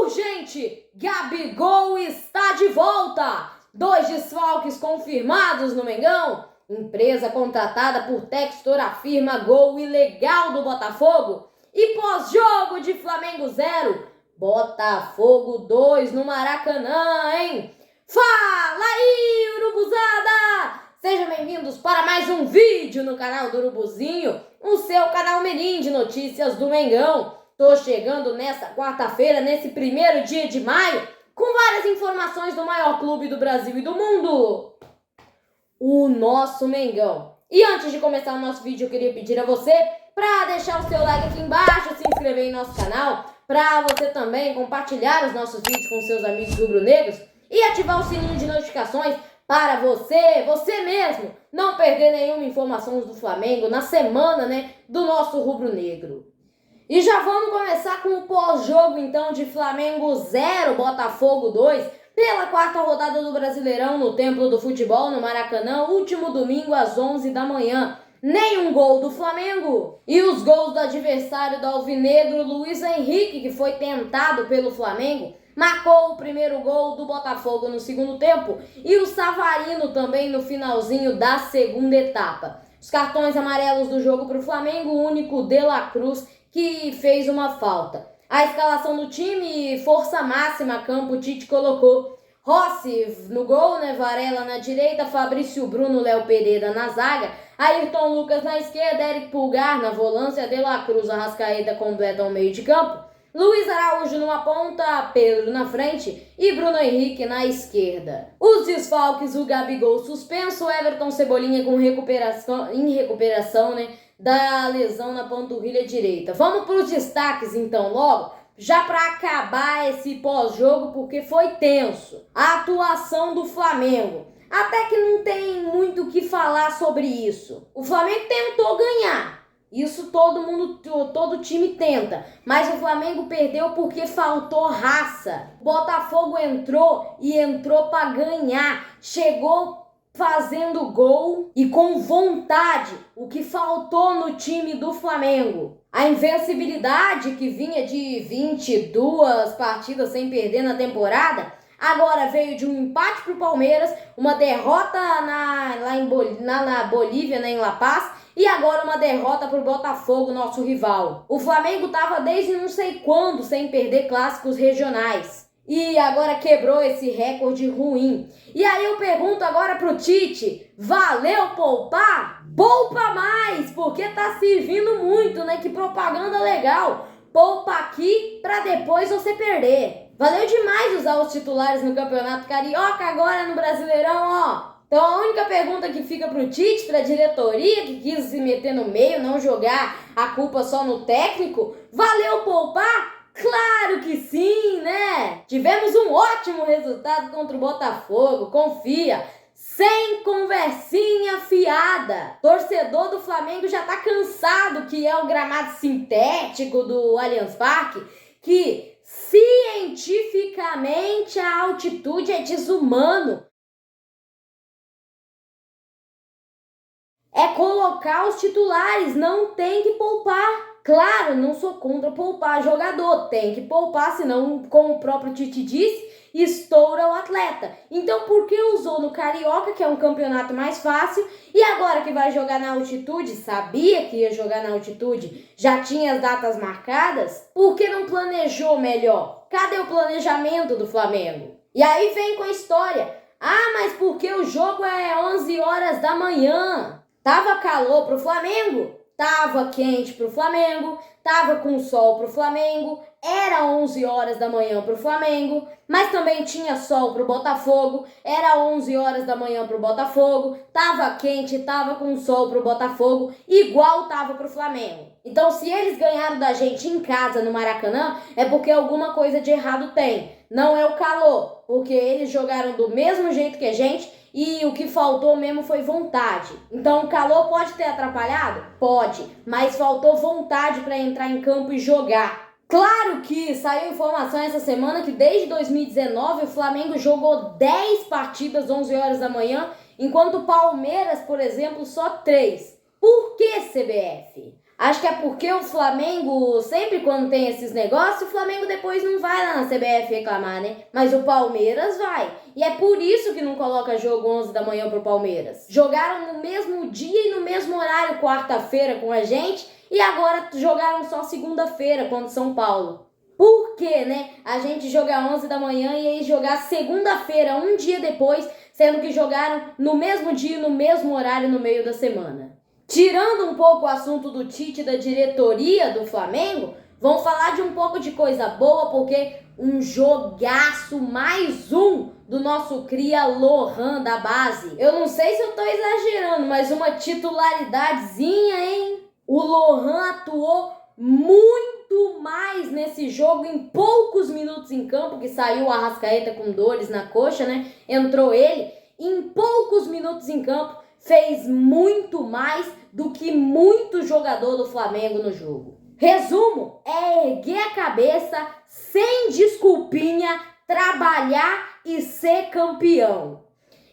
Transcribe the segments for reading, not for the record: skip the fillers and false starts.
Urgente! Gabigol está de volta! 2 desfalques confirmados no Mengão. Empresa contratada por Textor afirma gol ilegal do Botafogo. E pós-jogo de Flamengo 0, Botafogo 2 no Maracanã, hein? Fala aí, Urubuzada! Sejam bem-vindos para mais um vídeo no canal do Urubuzinho, o seu canal mirim de notícias do Mengão. Tô chegando nessa quarta-feira, nesse primeiro dia de maio, com várias informações do maior clube do Brasil e do mundo, o nosso Mengão. E antes de começar o nosso vídeo, eu queria pedir a você para deixar o seu like aqui embaixo, se inscrever em nosso canal, para você também compartilhar os nossos vídeos com seus amigos rubro-negros e ativar o sininho de notificações para você mesmo, não perder nenhuma informação do Flamengo na semana, do nosso rubro-negro. E já vamos começar com o pós-jogo, então, de Flamengo 0, Botafogo 2, pela quarta rodada do Brasileirão no Templo do Futebol, no Maracanã, último domingo às 11 da manhã. Nenhum gol do Flamengo. E os gols do adversário do Alvinegro, Luiz Henrique, que foi tentado pelo Flamengo, marcou o primeiro gol do Botafogo no segundo tempo. E o Savarino também no finalzinho da segunda etapa. Os cartões amarelos do jogo para o Flamengo, o único De La Cruz, que fez uma falta. A escalação do time, força máxima, campo, Tite colocou Rossi no gol, Varela na direita, Fabrício Bruno, Léo Pereira na zaga, Ayrton Lucas na esquerda, Eric Pulgar na volância, De La Cruz, Arrascaeta completam o meio de campo, Luiz Araújo numa ponta, Pedro na frente e Bruno Henrique na esquerda. Os desfalques, o Gabigol suspenso, Everton Cebolinha em recuperação, da lesão na panturrilha direita. Vamos para os destaques então logo, já para acabar esse pós-jogo, porque foi tenso. A atuação do Flamengo. Até que não tem muito o que falar sobre isso. O Flamengo tentou ganhar. Isso todo time tenta. Mas o Flamengo perdeu porque faltou raça. O Botafogo entrou para ganhar. Chegou fazendo gol e com vontade, o que faltou no time do Flamengo. A invencibilidade que vinha de 22 partidas sem perder na temporada, agora veio de um empate para o Palmeiras, uma derrota na Bolívia, em La Paz, e agora uma derrota para o Botafogo, nosso rival. O Flamengo estava desde não sei quando sem perder clássicos regionais. E agora quebrou esse recorde ruim. E aí eu pergunto agora pro Tite, valeu poupar? Poupa mais, porque tá servindo muito, Que propaganda legal. Poupa aqui pra depois você perder. Valeu demais usar os titulares no Campeonato Carioca, agora no Brasileirão, ó. Então a única pergunta que fica pro Tite, pra diretoria que quis se meter no meio, não jogar a culpa só no técnico, valeu poupar? Claro que sim, Tivemos um ótimo resultado contra o Botafogo, confia. Sem conversinha fiada. Torcedor do Flamengo já tá cansado que é o gramado sintético do Allianz Parque, que cientificamente a altitude é desumano. É colocar os titulares, não tem que poupar. Claro, não sou contra poupar jogador, tem que poupar, senão, como o próprio Tite disse, estoura o atleta. Então, por que usou no Carioca, que é um campeonato mais fácil, e agora que vai jogar na altitude, sabia que ia jogar na altitude, já tinha as datas marcadas, por que não planejou melhor? Cadê o planejamento do Flamengo? E aí vem com a história, mas porque o jogo é 11 horas da manhã, tava calor pro Flamengo? Tava quente pro Flamengo, tava com sol pro Flamengo, era 11 horas da manhã pro Flamengo, mas também tinha sol pro Botafogo, era 11 horas da manhã pro Botafogo, tava quente, tava com sol pro Botafogo, igual tava pro Flamengo. Então se eles ganharam da gente em casa no Maracanã, é porque alguma coisa de errado tem. Não é o calor, porque eles jogaram do mesmo jeito que a gente, e o que faltou mesmo foi vontade. Então o calor pode ter atrapalhado? Pode, mas faltou vontade para entrar em campo e jogar. Claro que saiu informação essa semana que desde 2019 o Flamengo jogou 10 partidas 11 horas da manhã, enquanto o Palmeiras, por exemplo, só 3. Por que, CBF? Acho que é porque o Flamengo, sempre quando tem esses negócios, o Flamengo depois não vai lá na CBF reclamar, né? Mas o Palmeiras vai. E é por isso que não coloca jogo 11 da manhã pro Palmeiras. Jogaram no mesmo dia e no mesmo horário, quarta-feira, com a gente, e agora jogaram só segunda-feira contra São Paulo. Por que, né? A gente jogar 11 da manhã e aí jogar segunda-feira, um dia depois, sendo que jogaram no mesmo dia, no mesmo horário, no meio da semana. Tirando um pouco o assunto do Tite e da diretoria do Flamengo, vamos falar de um pouco de coisa boa, porque um jogaço, mais um do nosso cria Lohan da base. Eu não sei se eu tô exagerando, mas uma titularidadezinha, hein? O Lohan atuou muito mais nesse jogo em poucos minutos em campo, que saiu o Arrascaeta com dores na coxa, né? Entrou ele, em poucos minutos em campo, fez muito mais do que muito jogador do Flamengo no jogo. Resumo, é erguer a cabeça, sem desculpinha, trabalhar e ser campeão.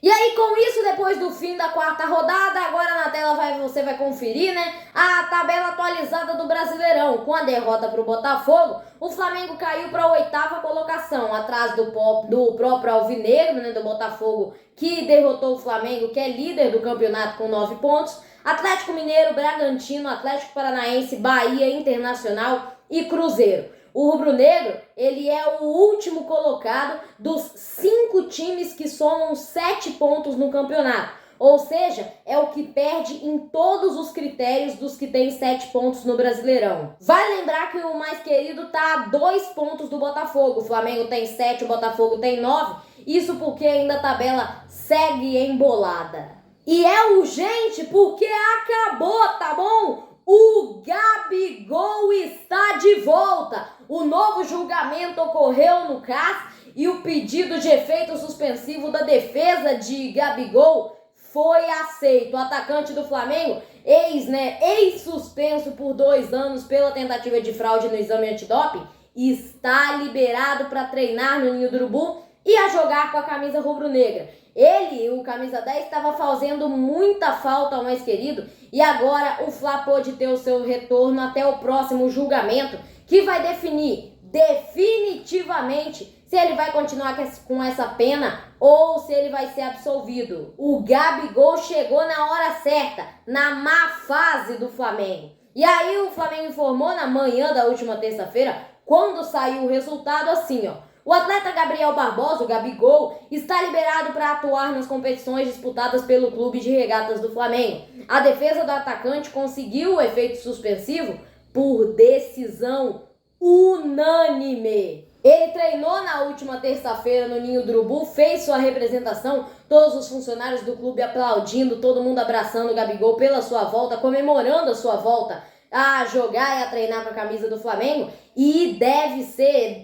E aí, com isso, depois do fim da quarta rodada, agora na tela você vai conferir, né, a tabela atualizada do Brasileirão. Com a derrota para o Botafogo, o Flamengo caiu para a 8ª colocação, atrás do próprio Alvinegro, né, do Botafogo, que derrotou o Flamengo, que é líder do campeonato com 9 pontos. Atlético Mineiro, Bragantino, Atlético Paranaense, Bahia, Internacional e Cruzeiro. O rubro-negro, ele é o último colocado dos 5 times que somam 7 pontos no campeonato. Ou seja, é o que perde em todos os critérios dos que tem 7 pontos no Brasileirão. Vale lembrar que o mais querido está a 2 pontos do Botafogo. O Flamengo tem 7, o Botafogo tem 9. Isso porque ainda a tabela segue embolada. E é urgente porque acabou, tá bom? O Gabigol está de volta. O novo julgamento ocorreu no CAS e o pedido de efeito suspensivo da defesa de Gabigol foi aceito. O atacante do Flamengo, ex-suspenso por 2 anos pela tentativa de fraude no exame antidoping, está liberado para treinar no Ninho do Urubu e a jogar com a camisa rubro-negra. Ele, o camisa 10, estava fazendo muita falta ao mais querido e agora o Fla pode ter o seu retorno até o próximo julgamento, que vai definir definitivamente se ele vai continuar com essa pena ou se ele vai ser absolvido. O Gabigol chegou na hora certa, na má fase do Flamengo. E aí o Flamengo informou na manhã da última terça-feira, quando saiu o resultado, assim, ó. O atleta Gabriel Barbosa, o Gabigol, está liberado para atuar nas competições disputadas pelo Clube de Regatas do Flamengo. A defesa do atacante conseguiu o efeito suspensivo por decisão unânime. Ele treinou na última terça-feira no Ninho do Urubu, fez sua representação, todos os funcionários do clube aplaudindo, todo mundo abraçando o Gabigol pela sua volta, comemorando a sua volta a jogar e a treinar com a camisa do Flamengo, e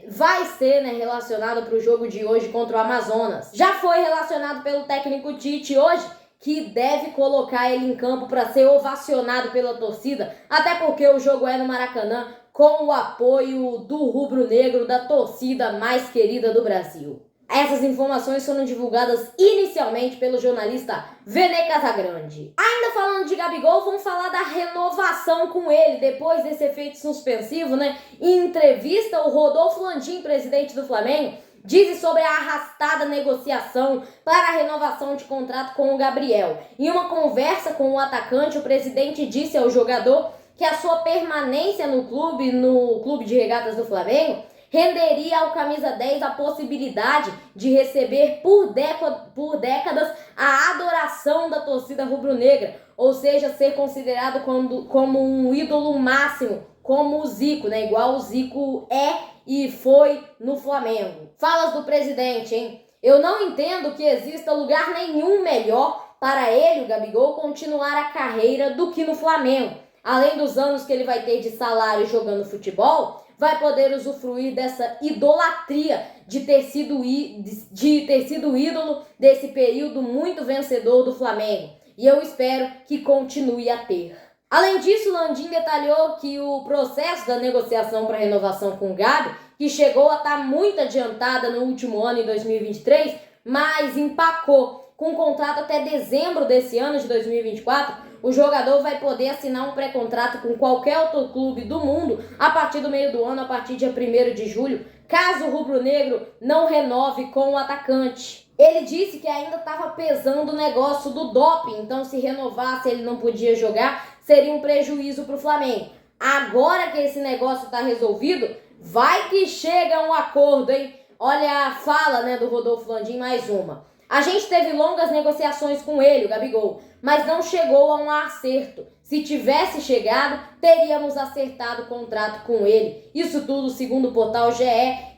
vai ser, né, relacionado para o jogo de hoje contra o Amazonas. Já foi relacionado pelo técnico Tite hoje, que deve colocar ele em campo para ser ovacionado pela torcida, até porque o jogo é no Maracanã, com o apoio do rubro-negro, da torcida mais querida do Brasil. Essas informações foram divulgadas inicialmente pelo jornalista Vene Casagrande. Ainda falando de Gabigol, vamos falar da renovação com ele, depois desse efeito suspensivo, né? Em entrevista, o Rodolfo Landim, presidente do Flamengo, disse sobre a arrastada negociação para a renovação de contrato com o Gabriel. Em uma conversa com o atacante, o presidente disse ao jogador que a sua permanência no clube de regatas do Flamengo, renderia ao camisa 10 a possibilidade de receber por décadas a adoração da torcida rubro-negra, ou seja, ser considerado como um ídolo máximo, como o Zico, né? Igual o Zico é e foi no Flamengo. Falas do presidente, hein? Eu não entendo que exista lugar nenhum melhor para ele, o Gabigol, continuar a carreira do que no Flamengo. Além dos anos que ele vai ter de salário jogando futebol, vai poder usufruir dessa idolatria de ter sido ídolo desse período muito vencedor do Flamengo. E eu espero que continue a ter. Além disso, Landim detalhou que o processo da negociação para renovação com o Gabi, que chegou a estar muito adiantada no último ano, em 2023, mas empacou com o contrato até dezembro desse ano de 2024, o jogador vai poder assinar um pré-contrato com qualquer outro clube do mundo a partir do meio do ano, a partir de dia 1º de julho, caso o rubro-negro não renove com o atacante. Ele disse que ainda estava pesando o negócio do doping, então se renovasse ele não podia jogar, seria um prejuízo para o Flamengo. Agora que esse negócio está resolvido, vai que chega um acordo, hein? Olha a fala, né, do Rodolfo Landim, mais uma. A gente teve longas negociações com ele, o Gabigol, mas não chegou a um acerto. Se tivesse chegado, teríamos acertado o contrato com ele. Isso tudo segundo o portal GE,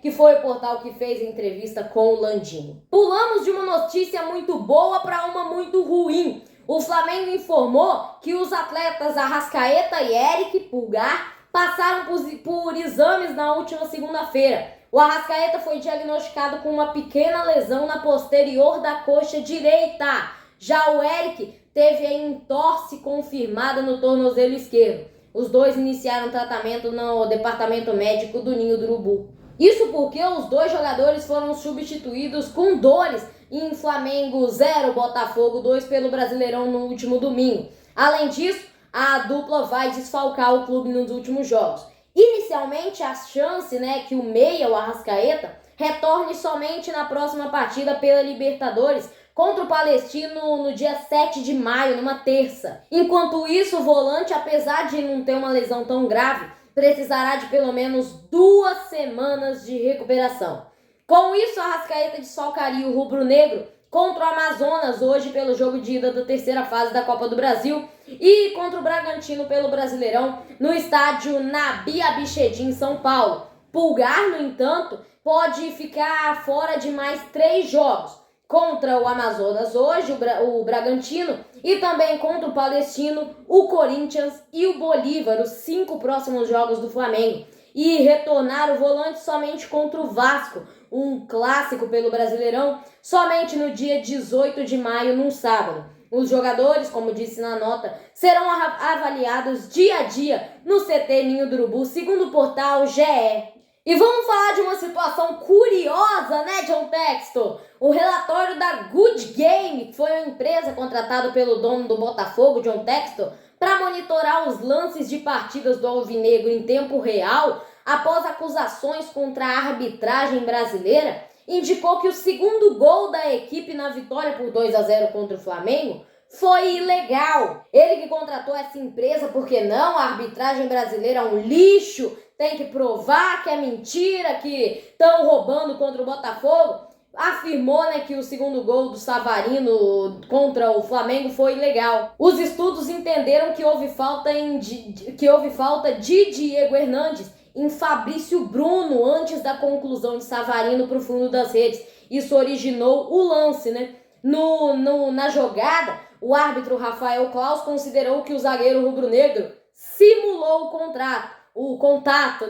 que foi o portal que fez a entrevista com o Landim. Pulamos de uma notícia muito boa para uma muito ruim. O Flamengo informou que os atletas Arrascaeta e Eric Pulgar passaram por exames na última segunda-feira. O Arrascaeta foi diagnosticado com uma pequena lesão na posterior da coxa direita. Já o Eric teve a entorse confirmada no tornozelo esquerdo. Os dois iniciaram tratamento no departamento médico do Ninho do Urubu. Isso porque os dois jogadores foram substituídos com dores em Flamengo 0, Botafogo 2 pelo Brasileirão no último domingo. Além disso, a dupla vai desfalcar o clube nos últimos jogos. Inicialmente, a chance, que o meia, o Arrascaeta, retorne somente na próxima partida pela Libertadores contra o Palestino no dia 7 de maio, numa terça. Enquanto isso, o volante, apesar de não ter uma lesão tão grave, precisará de pelo menos 2 semanas de recuperação. Com isso, a Arrascaeta desfalcaria o rubro-negro contra o Amazonas hoje pelo jogo de ida da terceira fase da Copa do Brasil e contra o Bragantino pelo Brasileirão no estádio Nabi Abichedin, em São Paulo. Pulgar, no entanto, pode ficar fora de mais 3 jogos. Contra o Amazonas hoje, o Bragantino, e também contra o Palestino, o Corinthians e o Bolívar, os 5 próximos jogos do Flamengo. E retornar o volante somente contra o Vasco, um clássico pelo Brasileirão, somente no dia 18 de maio, num sábado. Os jogadores, como disse na nota, serão avaliados dia a dia no CT Ninho do Urubu, segundo o portal GE. E vamos falar de uma situação curiosa, John Textor? O relatório da Good Game, que foi uma empresa contratada pelo dono do Botafogo, John Textor, para monitorar os lances de partidas do Alvinegro em tempo real, após acusações contra a arbitragem brasileira, indicou que o segundo gol da equipe na vitória por 2-0 contra o Flamengo foi ilegal. Ele que contratou essa empresa porque não, a arbitragem brasileira é um lixo, tem que provar que é mentira, que estão roubando contra o Botafogo, afirmou que o segundo gol do Savarino contra o Flamengo foi ilegal. Os estudos entenderam que houve falta de Diego Hernandes em Fabrício Bruno antes da conclusão de Savarino para o fundo das redes. Isso originou o lance, Na jogada, o árbitro Rafael Claus considerou que o zagueiro rubro-negro simulou o contato.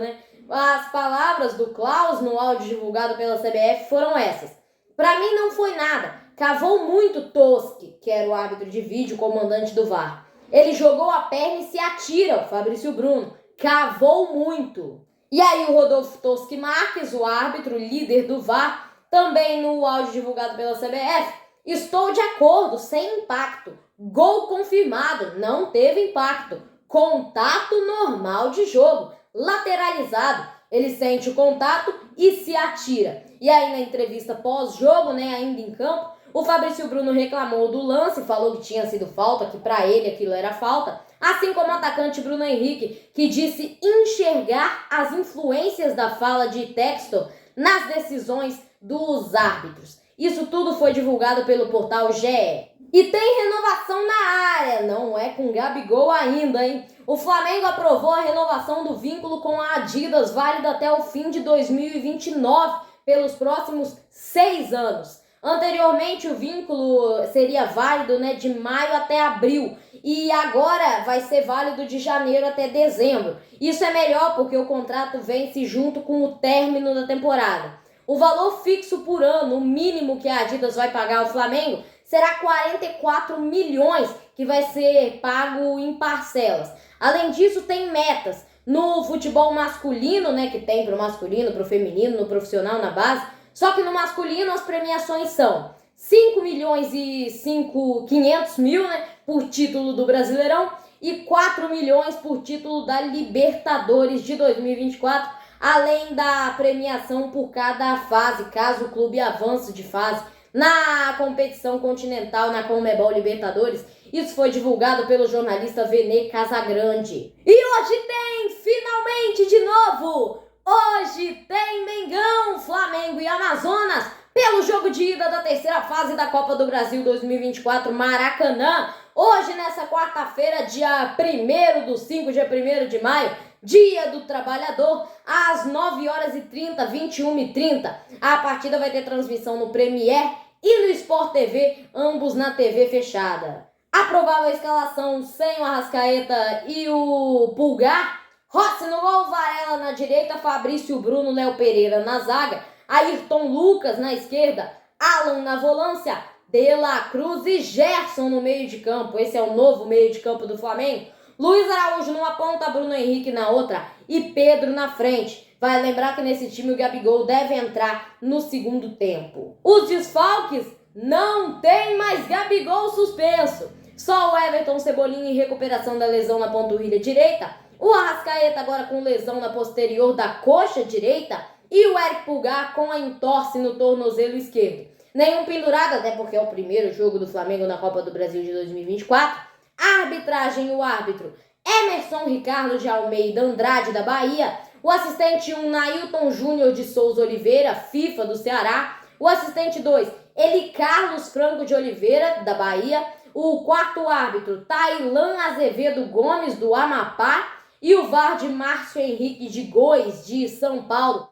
As palavras do Claus no áudio divulgado pela CBF foram essas: "Para mim não foi nada, cavou muito Toschi", que era o árbitro de vídeo, comandante do VAR. "Ele jogou a perna e se atira", o Fabrício Bruno. "Cavou muito". E aí o Rodolfo Toschi Marques, o árbitro líder do VAR, também no áudio divulgado pela CBF: "Estou de acordo, sem impacto. Gol confirmado, não teve impacto. Contato normal de jogo, lateralizado. Ele sente o contato e se atira". E aí na entrevista pós-jogo, ainda em campo, o Fabrício Bruno reclamou do lance, falou que tinha sido falta, que para ele aquilo era falta, assim como o atacante Bruno Henrique, que disse enxergar as influências da fala de Textor nas decisões dos árbitros. Isso tudo foi divulgado pelo portal GE. E tem renovação na área, não é com Gabigol ainda, hein? O Flamengo aprovou a renovação do vínculo com a Adidas, válida até o fim de 2029, pelos próximos 6 anos. Anteriormente, o vínculo seria válido de maio até abril, e agora vai ser válido de janeiro até dezembro. Isso é melhor porque o contrato vence junto com o término da temporada. O valor fixo por ano, o mínimo que a Adidas vai pagar ao Flamengo, será 44 milhões, que vai ser pago em parcelas. Além disso, tem metas. No futebol masculino, que tem para o masculino, para o feminino, no profissional, na base. Só que no masculino as premiações são 5.500.000, né, por título do Brasileirão e 4 milhões por título da Libertadores de 2024, além da premiação por cada fase, caso o clube avance de fase na competição continental, na Conmebol Libertadores. Isso foi divulgado pelo jornalista Vene Casagrande. E hoje tem, finalmente de novo, hoje tem Mengão, Flamengo e Amazonas pelo jogo de ida da terceira fase da Copa do Brasil 2024 Maracanã. Hoje, nessa quarta-feira, dia 1º dia 1º de maio, Dia do Trabalhador, às 9h30, 21h30. A partida vai ter transmissão no Premier e no Sport TV, ambos na TV fechada. A provável escalação sem o Arrascaeta e o Pulgar: Rossi no gol, Varela na direita, Fabrício, Bruno, Léo Pereira na zaga, Ayrton Lucas na esquerda, Alan na volância, De La Cruz e Gerson no meio de campo. Esse é o novo meio de campo do Flamengo. Luiz Araújo numa ponta, Bruno Henrique na outra e Pedro na frente. Vai lembrar que nesse time o Gabigol deve entrar no segundo tempo. Os desfalques: não tem mais Gabigol suspenso. Só o Everton Cebolinha em recuperação da lesão na panturrilha direita, o Arrascaeta agora com lesão na posterior da coxa direita e o Eric Pulgar com a entorse no tornozelo esquerdo. Nenhum pendurado, até porque é o primeiro jogo do Flamengo na Copa do Brasil de 2024. A arbitragem: o árbitro Emerson Ricardo de Almeida Andrade da Bahia, o assistente 1 Nailton Júnior de Souza Oliveira, FIFA do Ceará, o assistente 2 Eli Carlos Franco de Oliveira da Bahia, o quarto árbitro Tailan Azevedo Gomes do Amapá e o VAR de Márcio Henrique de Góes de São Paulo.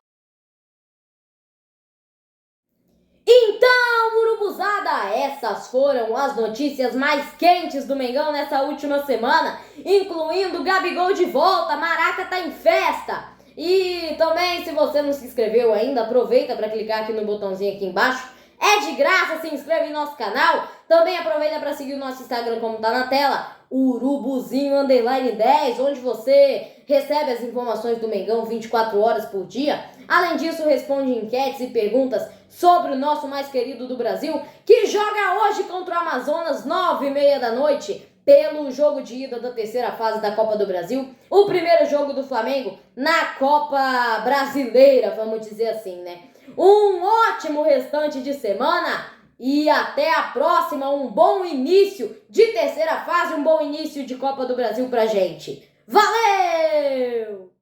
Então, urubuzada, essas foram as notícias mais quentes do Mengão nessa última semana, incluindo Gabigol de volta, Maraca tá em festa. E também, se você não se inscreveu ainda, aproveita para clicar aqui no botãozinho aqui embaixo. É de graça, se inscreve em nosso canal. Também aproveita para seguir o nosso Instagram como tá na tela, urubuzinho_10, onde você recebe as informações do Mengão 24 horas por dia. Além disso, responde enquetes e perguntas sobre o nosso mais querido do Brasil, que joga hoje contra o Amazonas, 9h30 da noite, pelo jogo de ida da terceira fase da Copa do Brasil. O primeiro jogo do Flamengo na Copa Brasileira, vamos dizer assim, né? Um ótimo restante de semana e até a próxima. Um bom início de terceira fase, um bom início de Copa do Brasil pra gente. Valeu!